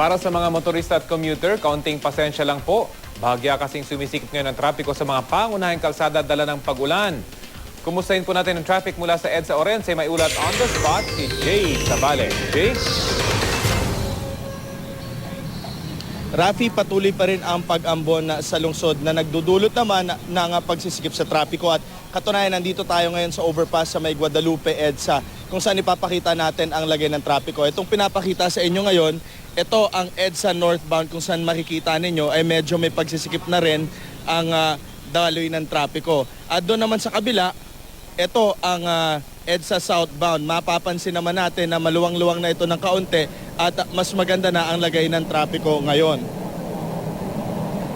Para sa mga motorista at commuter, kaunting pasensya lang po. Bahagya kasing sumisikip ngayon ang trapiko sa mga pangunahing kalsada dala ng pag-ulan. Kumustahin po natin ang traffic mula sa EDSA Orense. May ulat on the spot si Jay Sabale. Jay? Rafi, patuloy pa rin ang pag-ambon sa lungsod na nagdudulot naman ng pagsisikip sa trapiko at katunayan nandito tayo ngayon sa overpass sa may Guadalupe EDSA kung saan ipapakita natin ang lagay ng trapiko. Itong pinapakita sa inyo ngayon, ito ang EDSA northbound kung saan makikita ninyo ay medyo may pagsisikip na rin ang daloy ng trapiko. At doon naman sa kabila, ito ang EDSA southbound. Mapapansin naman natin na maluwang-luwang na ito ng kaunti at mas maganda na ang lagay ng trapiko ngayon.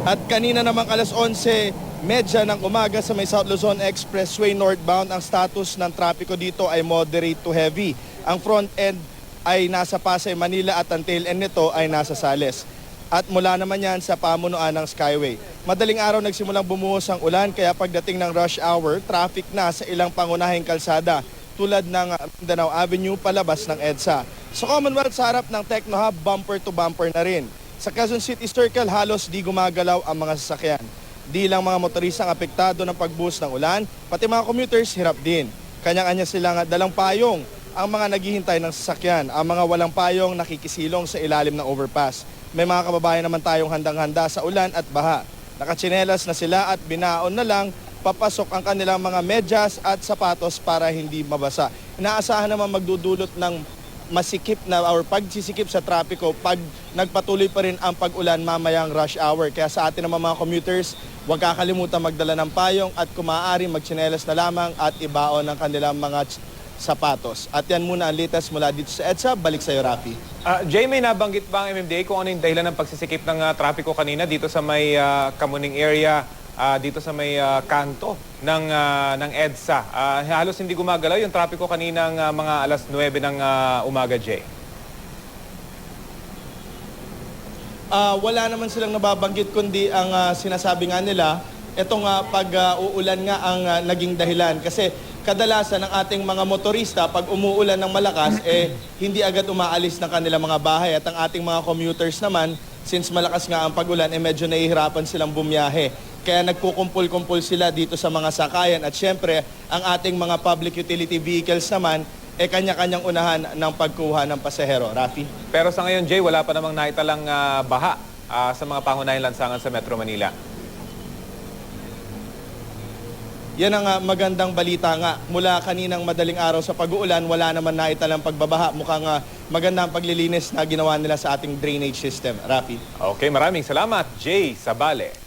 At kanina namang alas 11:30 ng umaga sa may South Luzon Expressway northbound, ang status ng trapiko dito ay moderate to heavy. Ang front end ay nasa Pasay, Manila at ang tail end nito ay nasa Sales. At mula naman yan sa pamunuan ng Skyway. Madaling araw nagsimulang bumuhos ang ulan kaya pagdating ng rush hour, traffic na sa ilang pangunahing kalsada tulad ng Mindanao Avenue palabas ng EDSA. Sa Commonwealth sa harap ng Techno Hub, bumper to bumper na rin. Sa Quezon City Circle, halos di gumagalaw ang mga sasakyan. Di lang mga motoristang apektado ng pagbuhos ng ulan, pati mga commuters hirap din. Kanya-kanya silang dalang payong ang mga naghihintay ng sasakyan. Ang mga walang payong nakikisilong sa ilalim ng overpass. May mga kababayan naman tayong handang-handa sa ulan at baha. Nakatsinelas na sila at binaon na lang papasok ang kanilang mga medyas at sapatos para hindi mabasa. Inaasahan naman magdudulot ng masikip na or pagsisikip sa trapiko pag nagpatuloy pa rin ang pag-ulan mamayang rush hour. Kaya sa atin naman mga commuters, huwag kakalimutan magdala ng payong at kung maaari magtsinelas na lamang at ibaon ang kanilang mga sapatos. At yan muna ang latest mula dito sa EDSA. Balik sa iyo, Rafi. Jay, may nabanggit ba ang MMDA kung ano yung dahilan ng pagsisikip ng trapiko kanina dito sa may Kamuning area, dito sa may kanto ng EDSA? Halos hindi gumagalaw yung trapiko kaninang mga alas 9 ng umaga, Jay. Wala naman silang nababanggit kundi ang sinasabi nga nila, itong pag-uulan nga ang naging dahilan. Kasi kadalasan ng ating mga motorista, pag umuulan ng malakas, hindi agad umaalis ng kanilang mga bahay. At ang ating mga commuters naman, since malakas nga ang pag-ulan, medyo nahihirapan silang bumiyahe. Kaya nagkukumpul-kumpul sila dito sa mga sakayan. At syempre, ang ating mga public utility vehicles naman, kanya-kanyang unahan ng pagkuha ng pasahero. Rafi? Pero sa ngayon, Jay, wala pa namang naitalang baha sa mga pangunahing lansangan sa Metro Manila. Yan ang magandang balita nga. Mula kaninang madaling araw sa pag-uulan, wala naman naitalang pagbabaha. Mukhang maganda ang paglilinis na ginawa nila sa ating drainage system. Rafi? Okay, maraming salamat, Jay Sabale.